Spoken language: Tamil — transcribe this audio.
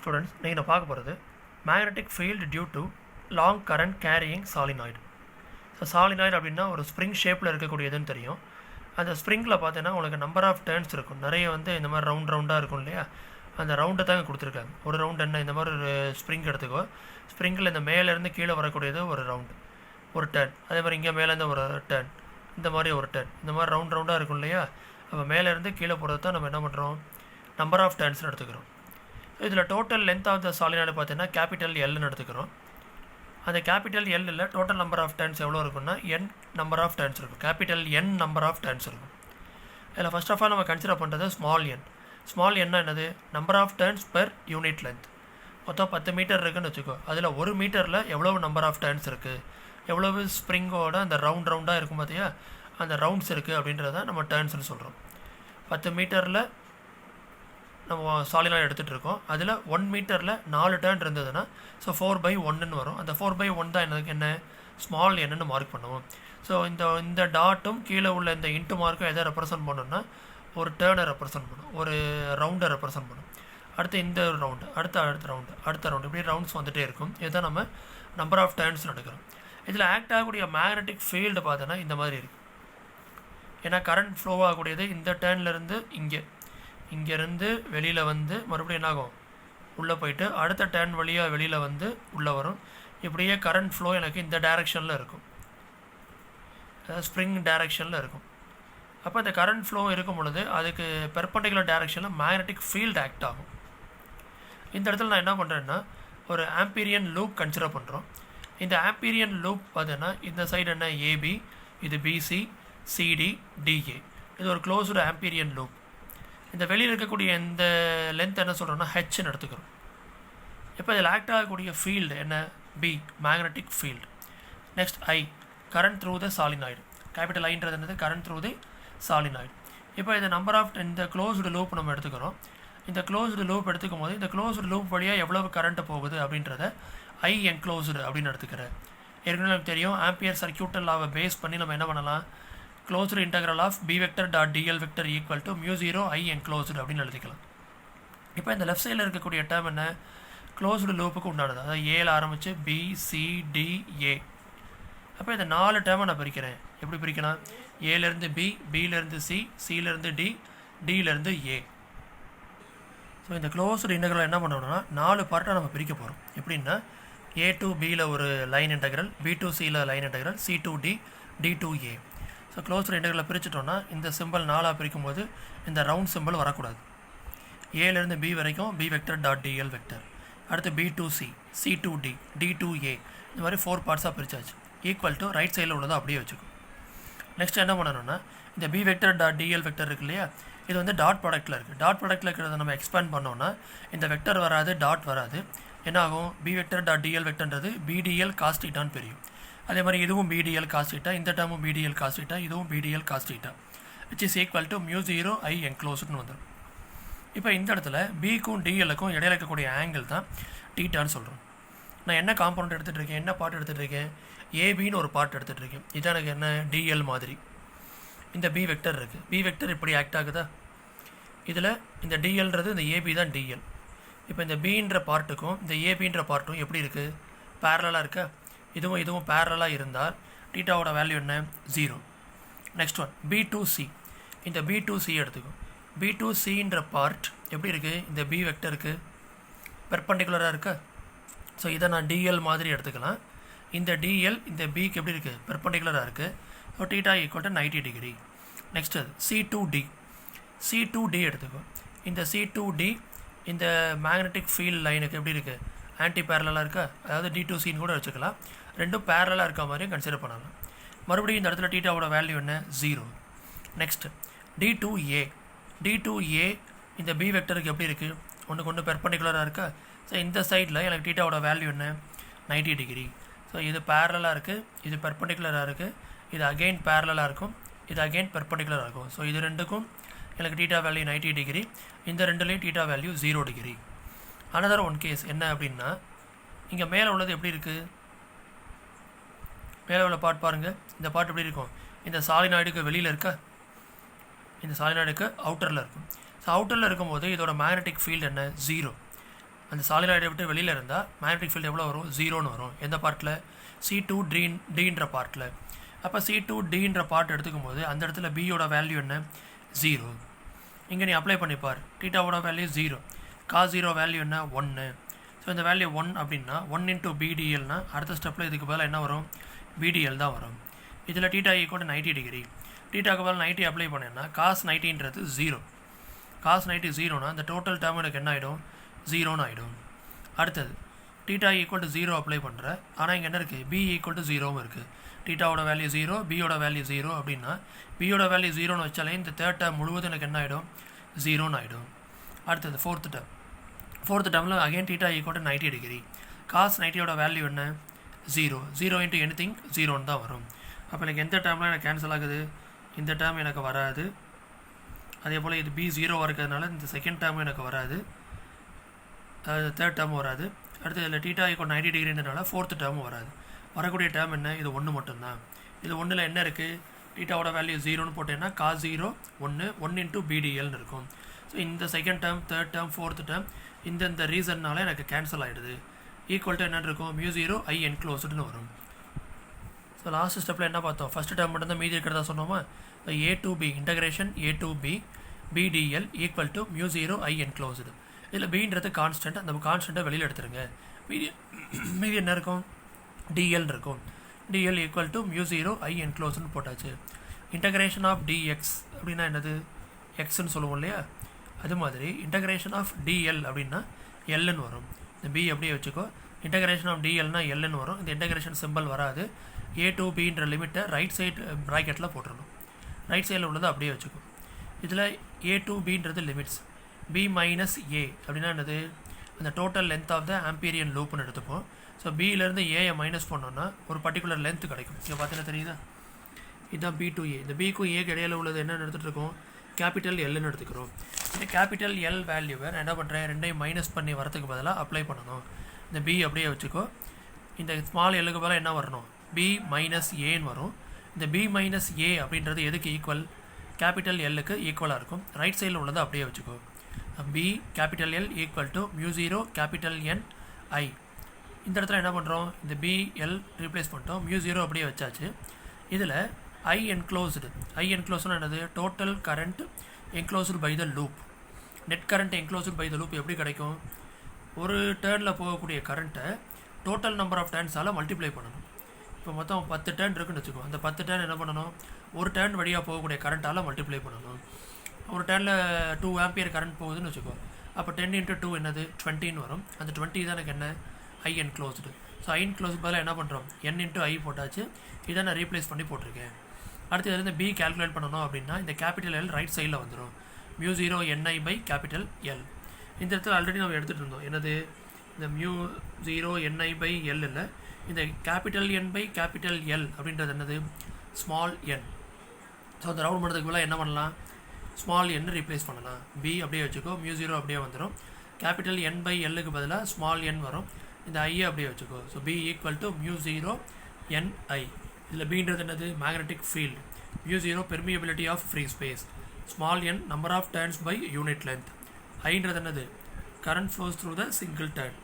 ஸ்டூடெண்ட்ஸ் நீங்கள் நான் பார்க்க போகிறது magnetic field due to long current carrying solenoid. So solenoid அப்படின்னா ஒரு ஸ்ப்ரிங் ஷேப்பில் இருக்கக்கூடியதுன்னு தெரியும். அந்த ஸ்ப்ரிங்கில் பார்த்தீங்கன்னா உங்களுக்கு நம்பர் ஆஃப் டர்ன்ஸ் இருக்கும். நிறைய வந்து இந்த மாதிரி ரவுண்டாக இருக்கும் இல்லையா, அந்த ரவுண்டை தாங்க கொடுத்துருக்காங்க. ஒரு ரவுண்ட் என்ன, இந்த மாதிரி ஒரு ஸ்ப்ரிங் எடுத்துக்கோ. ஸ்ப்ரிங்கில் இந்த மேலேருந்து கீழே வரக்கூடியது ஒரு ரவுண்டு, ஒரு டர்ன். அதே மாதிரி இங்கே மேலேருந்து ஒரு டர்ன், இந்த மாதிரி ஒரு டர்ன், இந்த மாதிரி ரவுண்டாக இருக்கும் இல்லையா. அப்போ மேலேருந்து கீழே போகிறது தான் நம்ம என்ன பண்ணுறோம், நம்பர் ஆஃப் டர்ன்ஸ்னு எடுத்துக்கிறோம். இதில் total length of the solenoid பார்த்தீங்கன்னா கேபிட்டல் எல்னு எடுத்துக்கிறோம். அந்த கேபிட்டல் எல்லில் டோட்டல் நம்பர் ஆஃப் டர்ன்ஸ் எவ்வளோ இருக்குன்னா n நம்பர் ஆஃப் டர்ன்ஸ் இருக்கும். Capital n number of turns இருக்கும். இதில் ஃபர்ஸ்ட் ஆஃப் ஆல் நம்ம கன்சிடர் பண்ணுறது ஸ்மால் n. ஸ்மால் n என்னது, number of turns per unit length. மொத்தம் 10 மீட்டர் இருக்குதுன்னு வச்சுக்கோ. அதில் 1 மீட்டரில் எவ்வளவு நம்பர் ஆஃப் டர்ன்ஸ் இருக்குது, எவ்வளவு ஸ்ப்ரிங்கோட அந்த ரவுண்டாக இருக்கும் பார்த்தியா, அந்த ரவுண்ட்ஸ் இருக்குது அப்படின்றத நம்ம டர்ன்ஸ்னு சொல்கிறோம். 10 மீட்டரில் நம்ம சாலினாய்டு எடுத்துகிட்டு இருக்கோம். அதில் 1 மீட்டரில் 4 டர்ன் இருந்ததுன்னா ஸோ 4/1 வரும். அந்த 4/1 தான் என்ன ஸ்மால் என்னன்னு மார்க் பண்ணுவோம். ஸோ இந்த டாட்டும் கீழே உள்ள இந்த இன்ட்டு மார்க்கும் எதை ரெப்ரசன்ட் பண்ணணும்னா ஒரு டேர்னை ரெப்ரசன்ட் பண்ணும், ஒரு ரவுண்டை ரெப்ரசன்ட் பண்ணும். அடுத்து இந்த ரவுண்டு, அடுத்த ரவுண்டு இப்படி ரவுண்ட்ஸ் வந்துகிட்டே இருக்கும். இதுதான் நம்ம நம்பர் ஆஃப் டர்ன்ஸ் எடுக்கிறோம். இதில் ஆக்ட் ஆகக்கூடிய மேக்னெட்டிக் ஃபீல்டு பார்த்தோன்னா இந்த மாதிரி இருக்குது. ஏன்னா கரண்ட் ஃப்ளோ ஆகக்கூடியது இந்த டேர்ன்லேருந்து இங்கேருந்து வெளியில் வந்து மறுபடியும் என்னாகும், உள்ளே போயிட்டு அடுத்த டர்ன் வழியாக வெளியில் வந்து உள்ளே வரும். இப்படியே கரண்ட் ஃப்ளோ எனக்கு இந்த டைரெக்ஷனில் இருக்கும், அதாவது ஸ்ப்ரிங் டைரெக்ஷனில் இருக்கும். அப்போ இந்த கரண்ட் ஃப்ளோ இருக்கும் பொழுது அதுக்கு பெர்பெண்டிகுலர் டைரெக்ஷனில் மேக்னெட்டிக் ஃபீல்டு ஆக்ட் ஆகும். இந்த இடத்துல நான் என்ன பண்ணுறேன்னா ஒரு ஆம்பீரியன் லூப் கன்சிடர் பண்ணுறோம். இந்த ஆம்பீரியன் லூப் பார்த்தீங்கன்னா இந்த சைடு என்ன ஏபி, இது பிசி, சிடி, டிஏ. இது ஒரு க்ளோஸ்டு ஆம்பீரியன் லூப். இந்த வெளியில் இருக்கக்கூடிய இந்த லென்த் என்ன சொல்கிறோன்னா ஹெச்ன்னு எடுத்துக்கிறோம். இப்போ இதில் ஆக்ட் ஆகக்கூடிய ஃபீல்டு என்ன, B magnetic field. Next I current through the solenoid. Capital ஐன்றது என்னது, கரண்ட் த்ரூ தி சாலினாய்டு. இப்போ இந்த நம்பர் ஆஃப் இந்த க்ளோஸ்டு லூப் நம்ம எடுத்துக்கிறோம். இந்த க்ளோஸ்டு லூப் எடுத்துக்கும் போது இந்த க்ளோஸ்டு லூப் வழியாக எவ்வளவு கரண்ட்டு போகுது அப்படின்றத ஐ என்க்ளோஸ்டு அப்படின்னு எடுத்துக்கிறேன். ஏற்கனவே நமக்கு தெரியும் ஆம்பியர் சர்க்யூட்டல் லாவை பேஸ் பண்ணி நம்ம என்ன பண்ணலாம், closed integral of B vector dot dl vector equal to μ0 I enclosed அப்படின்னு எழுதிக்கலாம். இப்போ இந்த லெஃப்ட் சைடில் இருக்கக்கூடிய டேர்ம் என்ன, க்ளோஸ்டு லூப்புக்கு உண்டானது. அதாவது ஏல ஆரம்பித்து பிசிடிஏ. அப்போ இந்த 4 டேர்மை நான் பிரிக்கிறேன். எப்படி பிரிக்கலாம், ஏலேருந்து பி, பியிலேருந்து சி, சியிலேருந்து டி, டியிலேருந்து ஏ. ஸோ இந்த க்ளோஸ்டு இன்டெக்ரல் என்ன பண்ணணும்னா 4 பார்ட்டாக நம்ம பிரிக்க போகிறோம். எப்படின்னா ஏ டு பியில் ஒரு லைன் இன்டெக்ரல், பி டு சியில் line integral, C to D, D to A. So closed இன்டெக்ரலை பிரிச்சுட்டோன்னா இந்த சிம்பிள் 4ஆக பிரிக்கும் போது இந்த ரவுண்ட் சிம்பிள் வரக்கூடாது. ஏலேருந்து பி வரைக்கும் B vector dot dl vector, அடுத்து B to C, C to D, D to A. இந்த மாதிரி 4 பார்ட்ஸாக பிரிச்சாச்சு. ஈக்குவல் டு ரைட் சைடில் உள்ளதை அப்படியே வச்சுக்கும். நெக்ஸ்ட் என்ன பண்ணணும்னா இந்த B vector dot dl vector இருக்கு இல்லையா, இது வந்து டாட் ப்ராடக்ட்டில் இருக்குது. டாட் ப்ராடக்ட்டில் இருக்கிறத நம்ம எக்ஸ்பேண்ட் பண்ணோன்னா இந்த வெக்டர் வராது, டாட் வராது. என்ன ஆகும், பி வெக்டர் டாட் டிஎல் வெக்டர்ன்றது பிடிஎல் காஸ்டீட்டான்னு தெரியும். அதே மாதிரி இதுவும் பிடிஎல் காஸ்டீட்டா, இந்த டேர்மும் பிடிஎல் காஸ்டீட்டா, இதுவும் B dl cos theta, which is equal to μ0 I என்க்ளோஸ்டுன்னு வந்துடும். இப்போ இந்த இடத்துல பிக்கும் டிஎலுக்கும் இடையில இருக்கக்கூடிய ஆங்கிள் தான் டீட்டான்னு சொல்கிறோம். நான் என்ன காம்பவுண்ட் எடுத்துகிட்டு இருக்கேன், என்ன பார்ட் எடுத்துகிட்டு இருக்கேன், ஏபின்னு ஒரு பார்ட் எடுத்துகிட்டு இருக்கேன். இதான் எனக்கு என்ன டிஎல் மாதிரி. இந்த பி வெக்டர் இருக்குது, பி வெக்டர் இப்படி ஆக்ட் ஆகுதா, இதில் இந்த டிஎல்ன்றது இந்த ஏபி தான் டிஎல். இப்போ இந்த பின்ற பார்ட்டுக்கும் இந்த ஏபின்ற பார்ட்டும் எப்படி இருக்குது, பேரலாக இருக்கா. இதுவும் பேரலாக இருந்தால் டீட்டாவோட வேல்யூ என்ன, 0. Next one P to C. இந்த பி டு சி எடுத்துக்கும். பி டு சின்ற பார்ட் எப்படி இருக்குது, இந்த பி வெக்டருக்கு பெர்பெண்டிகுலராக இருக்கா. ஸோ இதை நான் டிஎல் மாதிரி எடுத்துக்கலாம். இந்த டிஎல் இந்த பிக்கு எப்படி இருக்குது, பெர்பெண்டிகுலராக இருக்குது. So theta equal to 90 degree. Next C to D. C to D எடுத்துக்கும். இந்த சி டு டி இந்த மேக்னெட்டிக் ஃபீல்ட் லைனுக்கு எப்படி இருக்குது, ஆன்டி பேரலாக இருக்கா. அதாவது டி டு சின்னு கூட வச்சுக்கலாம். ரெண்டும் பேரலாக இருக்க மாதிரியும் கன்சிடர் பண்ணலாம். மறுபடியும் இந்த இடத்துல டீட்டாவோட வேல்யூ என்ன, 0. Next D to A. D to A இந்த பி வெக்டருக்கு எப்படி இருக்குது, ஒன்றுக்கு ஒன்று பெர்பெண்டிகுலராக இருக்கா. ஸோ இந்த சைடில் எனக்கு டீட்டாவோட வேல்யூ என்ன, 90 டிகிரி. ஸோ இது பேரலாக இருக்குது, இது பெர்பெண்டிகுலராக இருக்குது, இது அகெயின் பேரலாக இருக்கும், இது அகெயின் பெர்பெண்டிகுலராக இருக்கும். ஸோ இது ரெண்டுக்கும் எனக்கு டீட்டா வேல்யூ 90 டிகிரி, இந்த ரெண்டுலேயும் theta value 0 degree. Another one case என்ன அப்படின்னா இங்கே மேலே உள்ளது எப்படி இருக்குது, மேலே உள்ள பார்ட் பாருங்கள். இந்த பார்ட் எப்படி இருக்கும், இந்த சாலினாய்டுக்கு வெளியில் இருக்கா, இந்த சாலினாய்டுக்கு அவுட்டரில் இருக்கும். ஸோ அவுட்டரில் இருக்கும்போது இதோட மேக்னெட்டிக் ஃபீல்டு என்ன, 0. அந்த சாலினாய்டை விட்டு வெளியில் இருந்தால் மேக்னெட்டிக் ஃபீல்டு எவ்வளோ வரும்? 0ன்னு வரும். எந்த பார்ட்டில்? C2Dன்ற பார்ட்டில். அப்போ C2Dன்ற பார்ட் எடுத்துக்கும் போது அந்த இடத்துல பியோட வேல்யூ என்ன? 0. இங்கே நீ அப்ளை பண்ணிப்பார். தீட்டாவோட வேல்யூ 0, cos 0 வேல்யூ என்ன? 1. ஸோ இந்த வேல்யூ 1 அப்படின்னா 1 × BDLனா அடுத்த ஸ்டெப்பில் இதுக்கு பதிலாக என்ன வரும்? BDL தான் வரும். இதில் தீட்டா ஈக்குவல் 90 டிகிரி. தீட்டாக்கு பதில் 90 அப்ளை பண்ணேன்னா cos 90ன்றது 0. cos 90 0னா அந்த டோட்டல் டேர்ம் எனக்கு என்ன ஆகிடும்? 0ன்னு ஆகிடும். அடுத்தது தீட்டா ஈக்குவல் 0 அப்ளை பண்ணுற, ஆனால் இங்கே என்ன இருக்குது? B ஈக்குவல் 0வும் இருக்குது. தீட்டாவோட வேல்யூ 0, பியோட வேல்யூ 0 அப்படின்னா பியோட வேல்யூ 0ன்னு வச்சாலே இந்த தேர்ட் டேர்ம் முழுவதும் எனக்கு என்ன ஆகிடும்? 0ன்னு ஆகிடும். அடுத்தது ஃபோர்த் டேர்மில் again theta equal 90 degree. cos 90யோட வேல்யூ என்ன? 0. 0 × anything 0ன்னு தான் வரும். அப்போ எனக்கு எந்த டேர்மில் எனக்கு கேன்சல் ஆகுது? இந்த டேர்ம் எனக்கு வராது. அதே போல் இது B 0 இருக்கிறதுனால இந்த செகண்ட் டேர்மும் எனக்கு வராது, தேர்ட் டேர்ம் வராது. அடுத்து இதில் தீட்டா ஈக்குவல் 90 டிகிரின்றனால ஃபோர்த் டேர்மும் வராது. வரக்கூடிய டேர்ம் என்ன? இது 1 மட்டும்தான். இது 1ல் என்ன இருக்குது? தீட்டாவோட வேல்யூ 0ன்னு போட்டேன்னா cos 0 1 × BDLன்னு இருக்கும். ஸோ இந்த second term, third term, fourth term இந்த ரீசன்னால எனக்கு கேன்சல் ஆகிடுது. ஈக்குவல் டு என்ன இருக்கும்? μ0 I enclosedன்னு வரும். ஸோ லாஸ்ட் ஸ்டெப்பில் என்ன பார்த்தோம்? ஃபஸ்ட் டேர்ம் மட்டும் தான் மீதி இருக்கிறதா சொன்னோமா? A to B integration A to B BDL equal to μ0 I enclosed. இதில் Bன்றது கான்ஸ்டன்ட், அந்த கான்ஸ்டண்ட்டை வெளியில் எடுத்துருங்க. மீதி என்ன இருக்கும்? DL இருக்கும். DL ஈக்குவல் டு μ0 I enclosedன்னு போட்டாச்சு. இன்டகிரேஷன் ஆஃப் dx அப்படின்னா என்னது? எக்ஸ்ன்னு சொல்லுவோம் இல்லையா? அது மாதிரி இன்டகிரேஷன் ஆஃப் DL அப்படின்னா Lன்னு வரும். இந்த B அப்படியே வச்சுக்கோ. இன்டகிரேஷன் ஆஃப் DLனா Lன்னு வரும். இந்த இன்டகிரேஷன் சிம்பிள் வராது. A to Bன்ற லிமிட்டை ரைட் சைடு ப்ராக்கெட்டில் போட்டுடணும். ரைட் சைடில் உள்ளதை அப்படியே வச்சுக்கோ. இதில் A to Bன்றது லிமிட்ஸ். B மைனஸ் A அப்படின்னா என்னது? அந்த total length of the Amperian லூப்னு எடுத்துப்போம். ஸோ பியிலேருந்து ஏயை மைனஸ் பண்ணோன்னா ஒரு பர்டிகுலர் லென்த் கிடைக்கும். இங்கே பார்த்தீங்கன்னா தெரியுதா? இதுதான் B to A. இந்த பிக்கும் ஏக்கு இடையில உள்ளது என்னென்னு எடுத்துகிட்டு இருக்கோம்? கேபிட்டல் Lன்னு எடுத்துக்கிறோம். இந்த கேபிட்டல் L வேல்யூவை நான் என்ன பண்ணுறேன்? ரெண்டையும் மைனஸ் பண்ணி வரதுக்கு பதிலாக அப்ளை பண்ணணும். இந்த B அப்படியே வச்சுக்கோ. இந்த ஸ்மால் எல்லுக்கு பதிலாக என்ன வரணும்? B மைனஸ் ஏன்னு வரும். இந்த B மைனஸ் ஏ அப்படின்றது எதுக்கு ஈக்குவல்? கேபிட்டல் Lக்கு ஈக்குவலாக இருக்கும். ரைட் சைடில் உள்ளதை அப்படியே வச்சுக்கோ. B capital L equal to μ0 capital N I. இந்த இடத்துல என்ன பண்ணுறோம்? இந்த BL ரீப்ளேஸ் பண்ணிட்டோம். μ0 அப்படியே வச்சாச்சு. இதில் I enclosed என்னது? Total current enclosed by the loop. Net current enclosed by the loop எப்படி கிடைக்கும்? ஒரு டேர்னில் போகக்கூடிய கரண்ட்டை டோட்டல் நம்பர் ஆஃப் டேர்ன்ஸால் மல்டிப்ளை பண்ணணும். இப்போ மொத்தம் 10 டேர்ன் இருக்குன்னு வச்சுக்கோ. அந்த 10 டேர்ன் என்ன பண்ணணும்? ஒரு டேர்ன் வழியாக போகக்கூடிய கரண்ட்டால் மல்டிப்ளை பண்ணணும். ஒரு டேர்னில் 2 ஆம்பியர் கரண்ட் போகுதுன்னு வச்சுக்கோ. அப்போ 10 × 2 என்னது? 20ன்னு வரும். அந்த 20 தான் எனக்கு என்ன? I enclosed. So I enclosed பதிலாக என்ன பண்ணுறோம்? N × I போட்டாச்சு. இதை நான் ரீப்ளேஸ் பண்ணி போட்டிருக்கேன். அடுத்து இதில் B கேல்குலேட் பண்ணணும் அப்படின்னா இந்த கேபிட்டல் L ரைட் சைடில் வந்துடும். μ0 NI பை கேபிட்டல் L. இந்த இடத்துல ஆல்ரெடி நம்ம எடுத்துகிட்டு இருந்தோம். என்னது? இந்த μ0 NI பை L இல்லை, இந்த capital N by capital L அப்படின்றது என்னது? Small n. ஸோ அந்த ரவுண்ட் பண்ணுறதுக்கு பதிலாக என்ன பண்ணலாம்? ஸ்மால் n ரீப்ளேஸ் பண்ணலாம். B அப்படியே வச்சுக்கோ. μ0 அப்படியே வந்துடும். கேபிட்டல் N பை Lக்கு பதிலாக ஸ்மால் n வரும். இந்த ஐயை அப்படியே வச்சுக்கோ. So B equal to μ0 NI. இதில் Bன்றது என்னது? Magnetic field. μ0 permeability of free space. Small n number of turns by unit length. ஐன்றது என்னது? Current flows through the single turn.